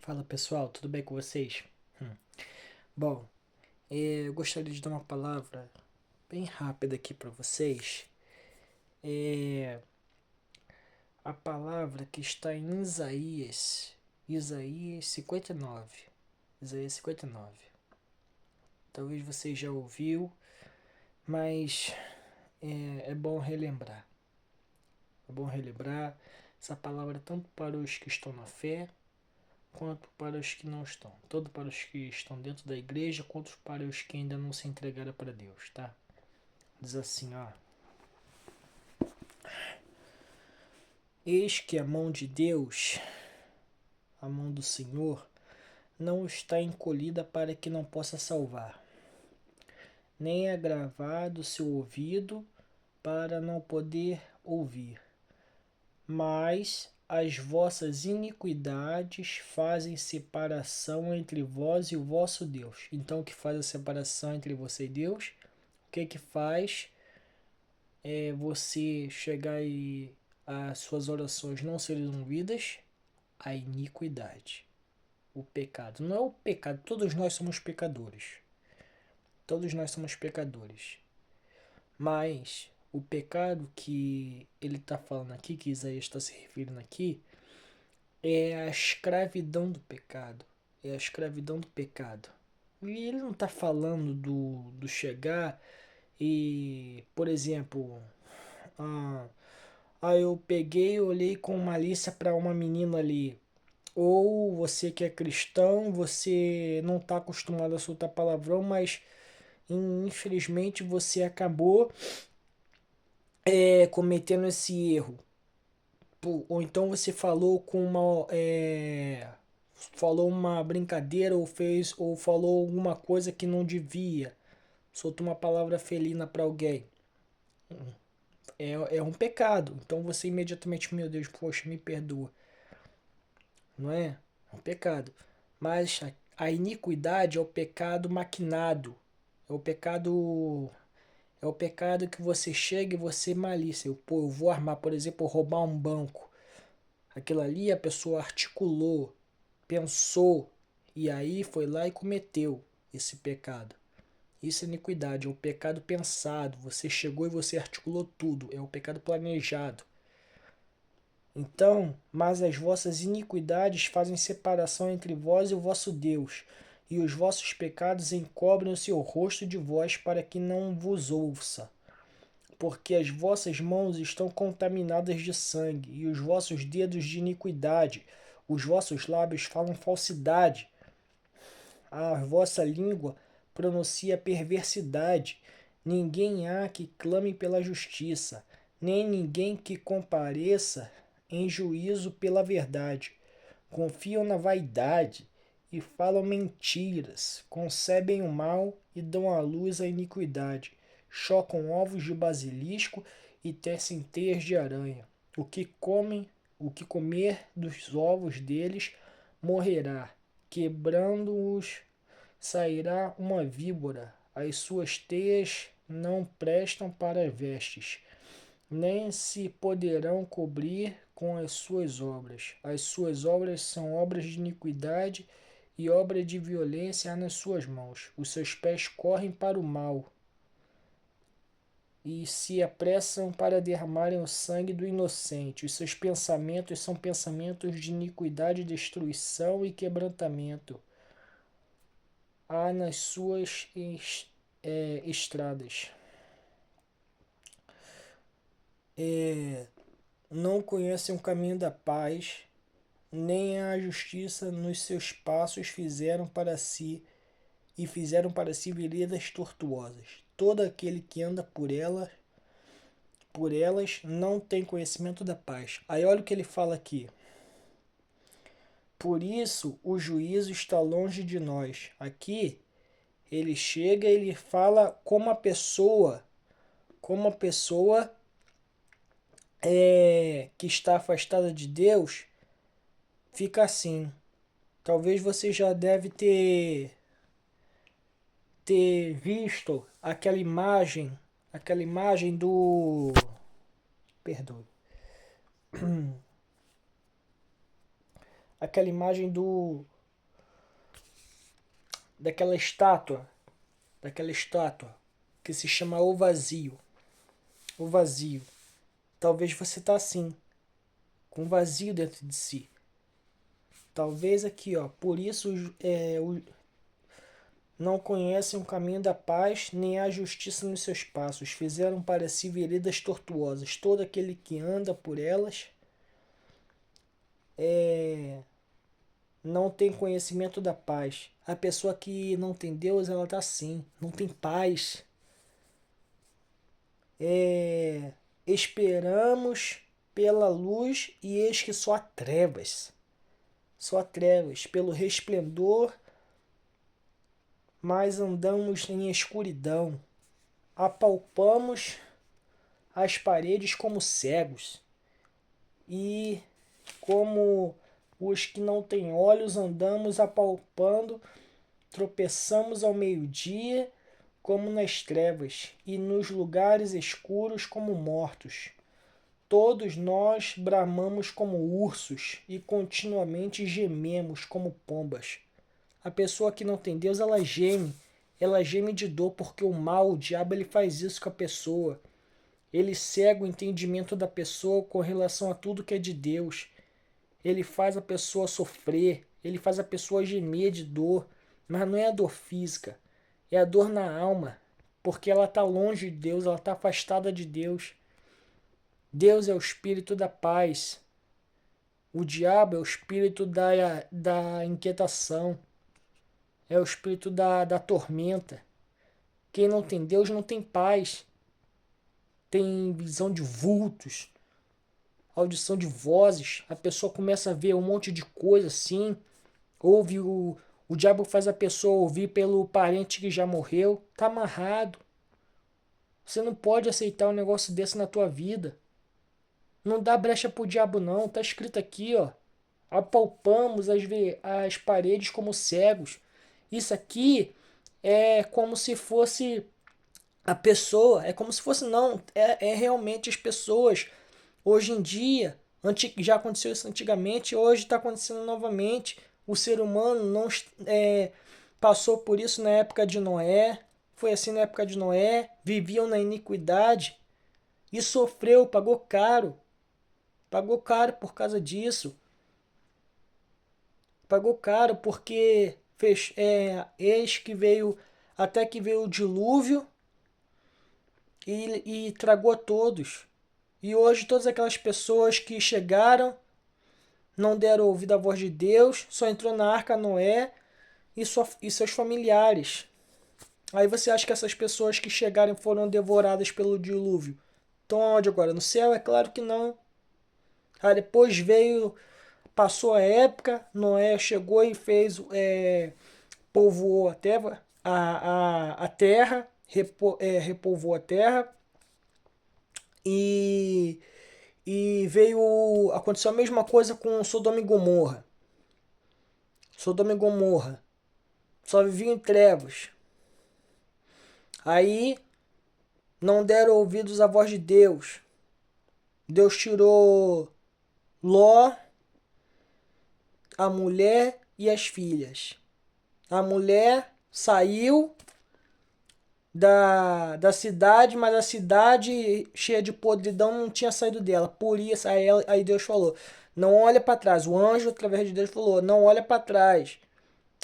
Fala pessoal, tudo bem com vocês? Hum. Bom, eu gostaria de dar uma palavra bem rápida aqui para vocês. É a palavra que está em Isaías 59. Isaías 59. Talvez você já ouviu, mas é bom relembrar. É bom relembrar essa palavra tanto para os que estão na fé quanto para os que não estão. Tanto para os que estão dentro da igreja quanto para os que ainda não se entregaram para Deus, tá? Diz assim, ó. Eis que a mão de Deus, a mão do Senhor, não está encolhida para que não possa salvar, nem é gravado seu ouvido para não poder ouvir. Mas as vossas iniquidades fazem separação entre vós e o vosso Deus. Então o que faz a separação entre você e Deus? O que faz é você chegar e as suas orações não serem ouvidas? A iniquidade. O pecado. Não é o pecado, todos nós somos pecadores. Todos nós somos pecadores. Mas o pecado que ele está falando aqui, que Isaías está se referindo aqui, é a escravidão do pecado. É a escravidão do pecado. E ele não está falando do chegar e, por exemplo, ah, eu peguei e olhei com malícia para uma menina ali. Ou você que é cristão, você não está acostumado a soltar palavrão, mas infelizmente você acabou cometendo esse erro. Ou então você falou com uma. Falou uma brincadeira ou fez ou falou alguma coisa que não devia. Soltou uma palavra felina para alguém. É um pecado. Então você imediatamente, meu Deus, poxa, me perdoa. Não é? É um pecado. Mas a iniquidade é o pecado maquinado. É o pecado. É o pecado que você chega e você malícia. Eu vou armar, por exemplo, roubar um banco. Aquilo ali a pessoa articulou, pensou e aí foi lá e cometeu esse pecado. Isso é iniquidade, é o pecado pensado. Você chegou e você articulou tudo. É o pecado planejado. Então, mas as vossas iniquidades fazem separação entre vós e o vosso Deus, e os vossos pecados encobrem o seu rosto de vós para que não vos ouça. Porque as vossas mãos estão contaminadas de sangue, e os vossos dedos de iniquidade, os vossos lábios falam falsidade, a vossa língua pronuncia perversidade. Ninguém há que clame pela justiça, nem ninguém que compareça em juízo pela verdade. Confiam na vaidade e falam mentiras, concebem o mal e dão à luz a iniquidade, chocam ovos de basilisco e tecem teias de aranha. O que comer dos ovos deles morrerá, quebrando-os sairá uma víbora, as suas teias não prestam para vestes, nem se poderão cobrir com as suas obras. As suas obras são obras de iniquidade e obra de violência há nas suas mãos. Os seus pés correm para o mal e se apressam para derramarem o sangue do inocente. Os seus pensamentos são pensamentos de iniquidade, destruição e quebrantamento. Há nas suas estradas. Não conhecem o caminho da paz, nem a justiça nos seus passos fizeram para si veredas tortuosas. Todo aquele que anda por elas não tem conhecimento da paz. Aí olha o que ele fala aqui. Por isso o juízo está longe de nós. Aqui ele chega e ele fala como a pessoa que está afastada de Deus fica assim. Talvez você já deve ter visto aquela imagem do, perdoe, aquela imagem daquela estátua, daquela estátua que se chama o vazio. O vazio. Talvez você tá assim, com vazio dentro de si. Talvez aqui, ó, por isso não conhecem o caminho da paz, nem a justiça nos seus passos. Fizeram para si veredas tortuosas. Todo aquele que anda por elas não tem conhecimento da paz. A pessoa que não tem Deus, ela tá assim, não tem paz. Esperamos pela luz e eis que só há trevas. Só há trevas. Pelo resplendor, mas andamos em escuridão. Apalpamos as paredes como cegos. E como os que não têm olhos, andamos apalpando, tropeçamos ao meio-dia como nas trevas, e nos lugares escuros como mortos. Todos nós bramamos como ursos e continuamente gememos como pombas. A pessoa que não tem Deus, ela geme de dor, porque o mal, o diabo, ele faz isso com a pessoa. Ele cega o entendimento da pessoa com relação a tudo que é de Deus. Ele faz a pessoa sofrer, ele faz a pessoa gemer de dor, mas não é a dor física, é a dor na alma, porque ela está longe de Deus, ela está afastada de Deus. Deus é o espírito da paz, o diabo é o espírito da inquietação, é o espírito da tormenta. Quem não tem Deus não tem paz, tem visão de vultos, audição de vozes, a pessoa começa a ver um monte de coisa assim, ouve o diabo faz a pessoa ouvir pelo parente que já morreu, tá amarrado. Você não pode aceitar um negócio desse na tua vida. Não dá brecha pro diabo não, tá escrito aqui, ó. Apalpamos as paredes como cegos. Isso aqui é como se fosse a pessoa, é como se fosse não, é realmente as pessoas. Hoje em dia, já aconteceu isso antigamente, hoje está acontecendo novamente. O ser humano não passou por isso na época de Noé, foi assim na época de Noé, viviam na iniquidade e sofreu, pagou caro por causa disso, pagou caro porque eis que veio, até que veio o dilúvio e tragou a todos. E hoje todas aquelas pessoas que chegaram, não deram ouvido à voz de Deus, só entrou na arca Noé e seus familiares. Aí você acha que essas pessoas que chegaram foram devoradas pelo dilúvio? Estão onde agora? No céu? É claro que não. Aí depois veio, passou a época, Noé chegou e fez, povoou a terra, repovoou a terra e aconteceu a mesma coisa com Sodoma e Gomorra. Sodoma e Gomorra só viviam em trevas. Aí não deram ouvidos à voz de Deus. Deus tirou Ló, a mulher e as filhas. A mulher saiu da cidade, mas a cidade cheia de podridão não tinha saído dela. Por isso, aí Deus falou: não olha para trás. O anjo, através de Deus, falou: não olha para trás.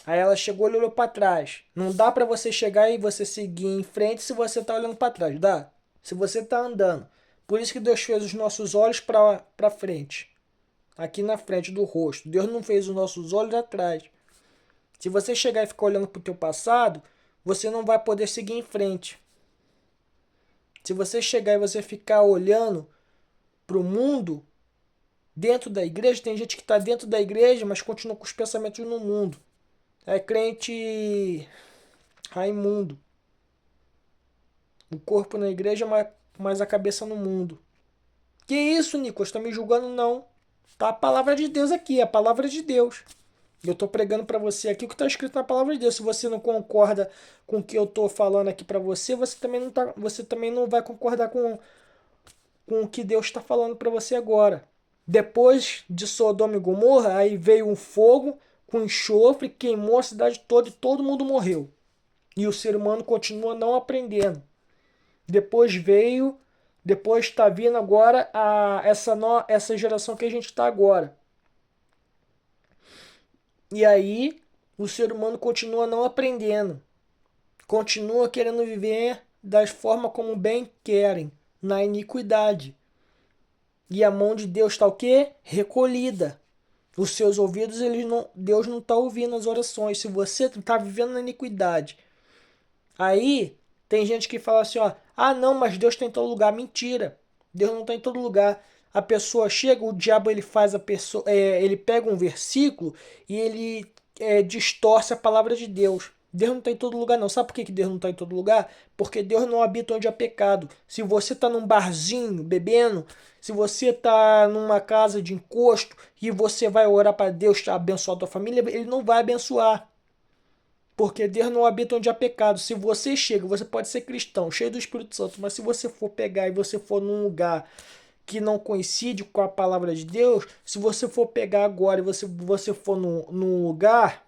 Aí ela chegou e olhou para trás. Não dá para você chegar e você seguir em frente se você tá olhando para trás, dá? Se você tá andando. Por isso que Deus fez os nossos olhos para frente. Aqui na frente do rosto. Deus não fez os nossos olhos atrás. Se você chegar e ficar olhando para o teu passado, você não vai poder seguir em frente. Se você chegar e você ficar olhando para o mundo, dentro da igreja, tem gente que está dentro da igreja, mas continua com os pensamentos no mundo. É crente Raimundo. O corpo na igreja, mas a cabeça no mundo. Que isso, Nicolas? Tá me julgando? Não. Tá a palavra de Deus aqui, a palavra de Deus. Eu tô pregando para você aqui o que está escrito na palavra de Deus. Se você não concorda com o que eu tô falando aqui para você, você também não vai concordar com o que Deus está falando para você agora. Depois de Sodoma e Gomorra, aí veio um fogo com enxofre, queimou a cidade toda e todo mundo morreu. E o ser humano continua não aprendendo. Depois veio, depois está vindo agora essa geração que a gente está agora. E aí o ser humano continua não aprendendo. Continua querendo viver das formas como bem querem, na iniquidade. E a mão de Deus está o quê? Recolhida. Os seus ouvidos, Deus não está ouvindo as orações. Se você está vivendo na iniquidade, aí tem gente que fala assim, ó, ah não, mas Deus está em todo lugar. Mentira. Deus não está em todo lugar. A pessoa chega, o diabo ele faz a pessoa, ele pega um versículo e ele distorce a palavra de Deus. Deus não está em todo lugar, não. Sabe por que Deus não está em todo lugar? Porque Deus não habita onde há pecado. Se você está num barzinho bebendo, se você está numa casa de encosto e você vai orar para Deus abençoar a tua família, ele não vai abençoar. Porque Deus não habita onde há pecado. Se você chega, você pode ser cristão, cheio do Espírito Santo, mas se você for pegar e você for num lugar que não coincide com a palavra de Deus, se você for pegar agora e você for num lugar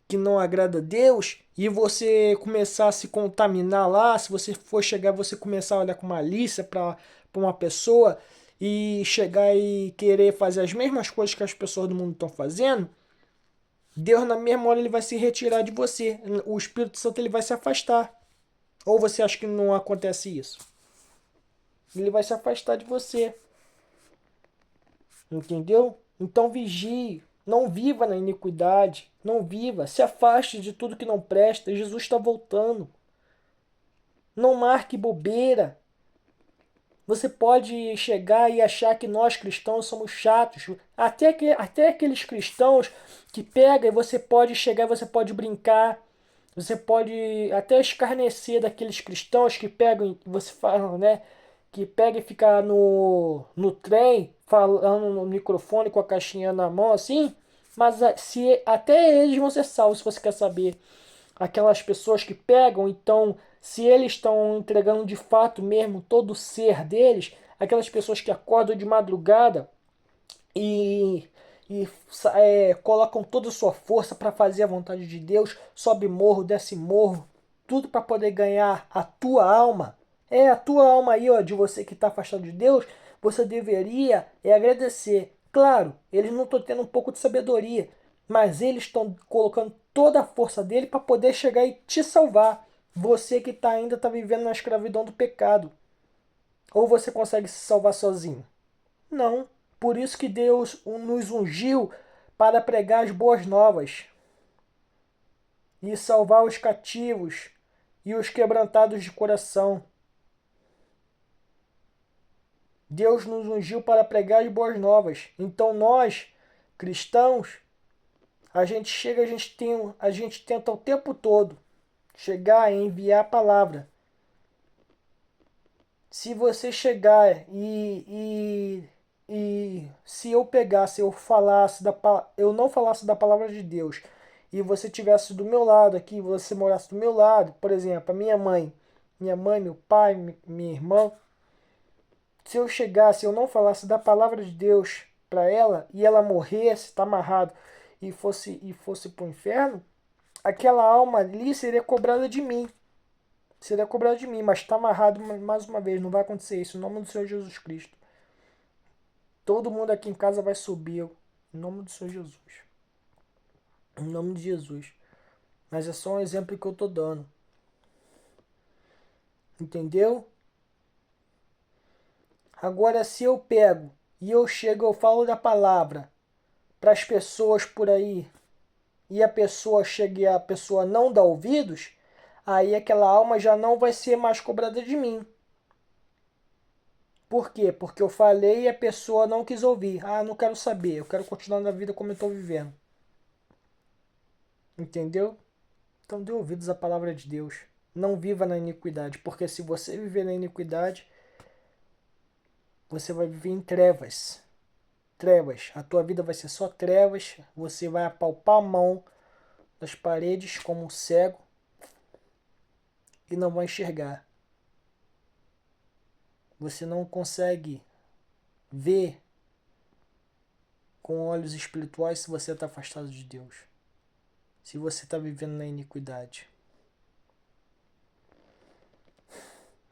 que não agrada a Deus e você começar a se contaminar lá, se você for chegar você começar a olhar com malícia para uma pessoa e chegar e querer fazer as mesmas coisas que as pessoas do mundo estão fazendo, Deus na mesma hora ele vai se retirar de você. O Espírito Santo ele vai se afastar. Ou você acha que não acontece isso? Ele vai se afastar de você. Entendeu? Então vigie. Não viva na iniquidade. Não viva. Se afaste de tudo que não presta. Jesus está voltando. Não marque bobeira. Você pode chegar e achar que nós cristãos somos chatos. Até aqueles cristãos que pegam e você pode chegar e você pode brincar. Você pode até escarnecer daqueles cristãos que pegam, você fala, né? Que pega e fica no trem, falando no microfone com a caixinha na mão, assim. Mas se até eles vão ser salvos, se você quer saber. Aquelas pessoas que pegam, então, se eles estão entregando de fato mesmo todo o ser deles, aquelas pessoas que acordam de madrugada e, colocam toda a sua força para fazer a vontade de Deus, sobe morro, desce morro, tudo para poder ganhar a tua alma. É a tua alma aí, ó, de você que está afastado de Deus, você deveria agradecer. Claro, eles não estão tendo um pouco de sabedoria, mas eles estão colocando toda a força dele para poder chegar e te salvar. Você que ainda está vivendo na escravidão do pecado. Ou você consegue se salvar sozinho? Não. Por isso que Deus nos ungiu para pregar as boas novas e salvar os cativos e os quebrantados de coração. Deus nos ungiu para pregar as boas novas. Então nós, cristãos, a gente chega, a gente tenta o tempo todo chegar e enviar a palavra. Se você chegar e se eu pegasse, eu não falasse da palavra de Deus e você tivesse do meu lado aqui, você morasse do meu lado, por exemplo, a minha mãe, meu pai, minha irmã, se eu chegasse, eu não falasse da palavra de Deus para ela e ela morresse, tá amarrado e fosse pro inferno, aquela alma ali seria cobrada de mim. Seria cobrada de mim, mas está amarrado mais uma vez, não vai acontecer isso, em nome do Senhor Jesus Cristo. Todo mundo aqui em casa vai subir, em nome do Senhor Jesus. Em nome de Jesus. Mas é só um exemplo que eu tô dando. Entendeu? Agora, se eu pego e eu chego, eu falo da palavra para as pessoas por aí e a pessoa chega e a pessoa não dá ouvidos, aí aquela alma já não vai ser mais cobrada de mim. Por quê? Porque eu falei e a pessoa não quis ouvir. Ah, não quero saber, eu quero continuar na vida como eu estou vivendo. Entendeu? Então dê ouvidos à palavra de Deus. Não viva na iniquidade, porque se você viver na iniquidade, você vai viver em trevas. Trevas. A tua vida vai ser só trevas. Você vai apalpar a mão das paredes como um cego e não vai enxergar. Você não consegue Vê com olhos espirituais se você está afastado de Deus. Se você está vivendo na iniquidade.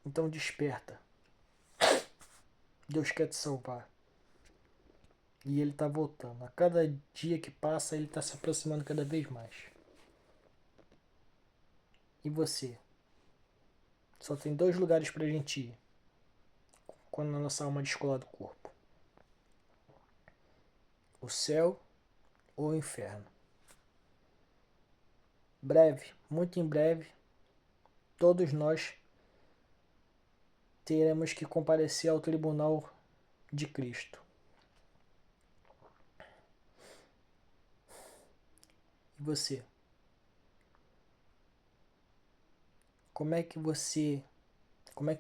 Então desperta. Deus quer te salvar. E Ele está voltando. A cada dia que passa, Ele está se aproximando cada vez mais. E você? Só tem 2 lugares para a gente ir quando a nossa alma descolar do corpo: o céu ou o inferno. Breve, muito em breve, todos nós teremos que comparecer ao tribunal de Cristo. E você? Como é que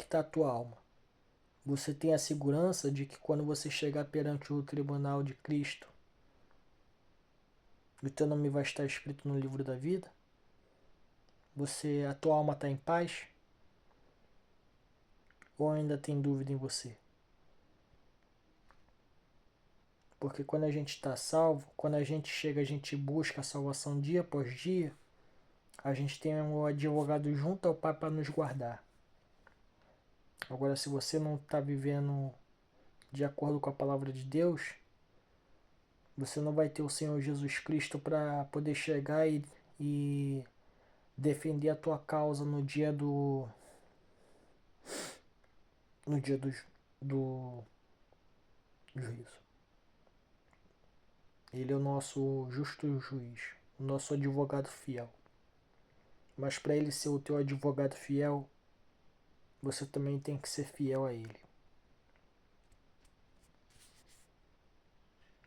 está a tua alma? Você tem a segurança de que quando você chegar perante o tribunal de Cristo, o teu nome vai estar escrito no livro da vida? A tua alma está em paz? Ou ainda tem dúvida em você? Porque quando a gente está salvo, quando a gente chega, a gente busca a salvação dia após dia, a gente tem um advogado junto ao Pai para nos guardar. Agora, se você não está vivendo de acordo com a palavra de Deus, você não vai ter o Senhor Jesus Cristo para poder chegar e defender a tua causa no dia do juízo. Ele é o nosso justo juiz, o nosso advogado fiel. Mas para ele ser o teu advogado fiel, você também tem que ser fiel a ele.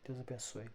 Deus abençoe.